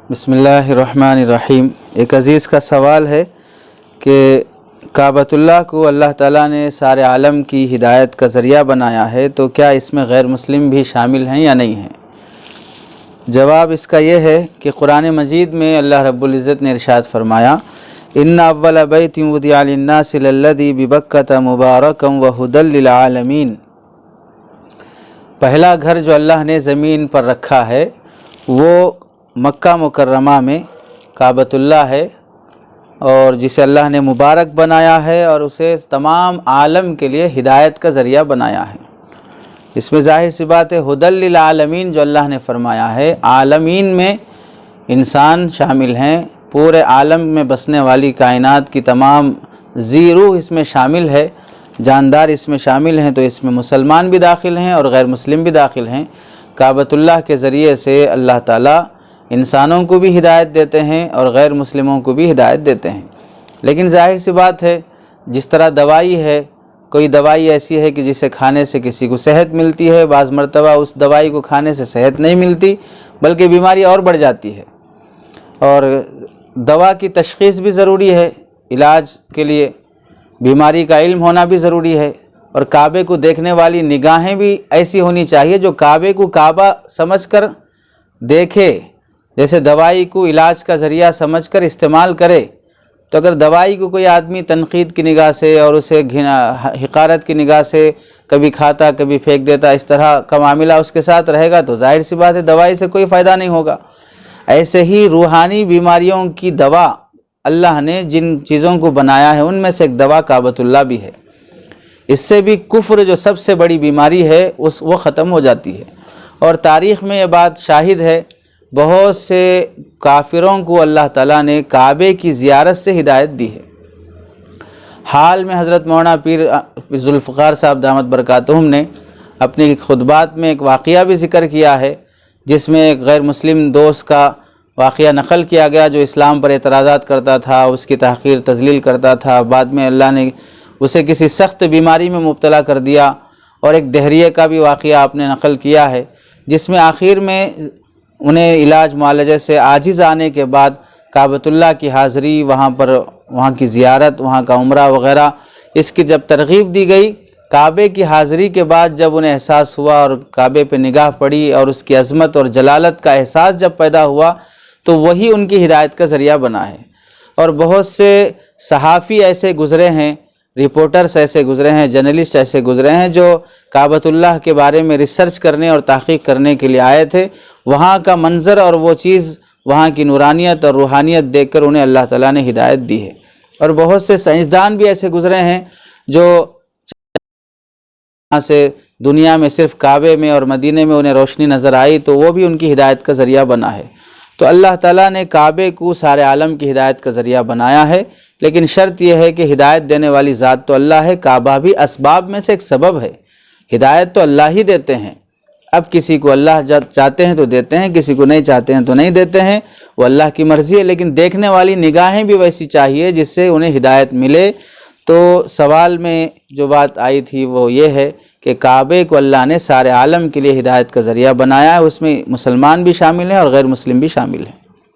बिस्मिल्लाहिर्रहमानिर्रहीम। एक अज़ीज़ का सवाल है कि काबतुल्लाह को अल्लाह ताला ने सारे आलम की हिदायत का ज़रिया बनाया है, तो क्या इसमें गैर मुस्लिम भी शामिल हैं या नहीं हैं? जवाब इसका यह है कि कुरान मजीद में अल्लाह रब्बुल इज़्ज़त ने इरशाद फरमाया, इन्ना अव्वल बैतिन वुदिअ लिन्नासि लल्लज़ी बिबक्कता मुबारकम व हुदल लिल आलमीन। पहला घर जो अल्लाह ने ज़मीन पर रखा है वो मक्का मुकर्रमा में काबतुल्लाह है, और जिसे अल्लाह ने मुबारक बनाया है और उसे तमाम आलम के लिए हिदायत का ज़रिया बनाया है। इसमें ज़ाहिर सी बात है हुदल लिल आलमीन जो अल्लाह ने फरमाया है, आलमीन में इंसान शामिल हैं, पूरे आलम में बसने वाली कायनात की तमाम ज़ीरू इसमें शामिल है, जानदार इसमें शामिल हैं, तो इसमें मुसलमान भी दाखिल हैं और गैर मुस्लिम भी दाखिल हैं। काबतुल्लाह के ज़रिए से अल्लाह ताला इंसानों को भी हिदायत देते हैं और गैर मुस्लिमों को भी हिदायत देते हैं। लेकिन ज़ाहिर सी बात है, जिस तरह दवाई है, कोई दवाई ऐसी है कि जिसे खाने से किसी को सेहत मिलती है, बाज़ मरतबा उस दवाई को खाने से सेहत नहीं मिलती बल्कि बीमारी और बढ़ जाती है। और दवा की तशख़ीस भी ज़रूरी है, इलाज के लिए बीमारी का इल्म होना भी ज़रूरी है, और काबे को देखने वाली निगाहें भी ऐसी होनी चाहिए जो काबे को काबा समझकर देखे। जैसे दवाई को इलाज का ज़रिया समझकर इस्तेमाल करे, तो अगर दवाई को कोई आदमी तनकीद की निगाह से और उसे हिकारत की निगाह से कभी खाता कभी फेंक देता, इस तरह का मामला उसके साथ रहेगा, तो जाहिर सी बात है दवाई से कोई फ़ायदा नहीं होगा। ऐसे ही रूहानी बीमारियों की दवा अल्लाह ने जिन चीज़ों को बनाया है उनमें से एक दवा काबतुल्लाह भी है। इससे भी कुफ्र जो सबसे बड़ी बीमारी है वो ख़त्म हो जाती है। और तारीख़ में ये बात शाहिद है, बहुत से काफिरों को अल्लाह ताला ने काबे की ज़ियारत से हिदायत दी है। हाल में हज़रत मौलाना पीर ज़ुल्फ़िकार साहब दामत बरकातुहुम ने अपनी खुतबात में एक वाक़या भी ज़िक्र किया है, जिसमें एक गैर मुस्लिम दोस्त का वाक़या नक़ल किया गया जो इस्लाम पर एतराज़ात करता था, उसकी तहक़ीर तज़लील करता था। बाद में अल्लाह ने उसे किसी सख्त बीमारी में मुब्तला कर दिया। और एक दहरिये का भी वाक़या आपने नक़ल किया है, जिसमें आखिर में उन्हें इलाज मुआलजे से आजिज़ आने के बाद काबतुल्लाह की हाज़री, वहाँ की ज़ियारत, वहाँ का उम्रा वग़ैरह, इसकी जब तरग़ीब दी गई, काबे की हाज़री के बाद जब उन्हें एहसास हुआ और काबे पे निगाह पड़ी और उसकी अज़मत और जलालत का एहसास जब पैदा हुआ, तो वही उनकी हिदायत का ज़रिया बना है। और बहुत से सहाफ़ी ऐसे गुज़रे हैं, रिपोर्टर्स ऐसे गुज़रे हैं, जर्नलिस्ट ऐसे गुज़रे हैं जो काबतुल्लाह के बारे में रिसर्च करने और तहक़ीक़ करने के लिए आए थे। वहाँ का मंज़र और वो चीज़, वहाँ की नूरानियत और रूहानियत देखकर उन्हें अल्लाह ताला ने हिदायत दी है। और बहुत से साइंसदान भी ऐसे गुज़रे हैं जो यहाँ से दुनिया में सिर्फ़ काबे में और मदीने में उन्हें रोशनी नज़र आई, तो वो भी उनकी हिदायत का ज़रिया बना है। तो अल्लाह ताला ने काबे को सारे आलम की हिदायत का ज़रिया बनाया है, लेकिन शर्त यह है कि हिदायत देने वाली ज़ात तो अल्लाह है, काबा भी असबाब में से एक सबब है। हिदायत तो अल्लाह ही देते हैं। अब किसी को अल्लाह चाहते हैं तो देते हैं, किसी को नहीं चाहते हैं तो नहीं देते हैं, वो अल्लाह की मर्ज़ी है। लेकिन देखने वाली निगाहें भी वैसी चाहिए जिससे उन्हें हिदायत मिले। तो सवाल में जो बात आई थी वो ये है कि काबे को अल्लाह ने सारे आलम के लिए हिदायत का ज़रिया बनाया है, उसमें मुसलमान भी शामिल हैं और गैर मुस्लिम भी शामिल हैं।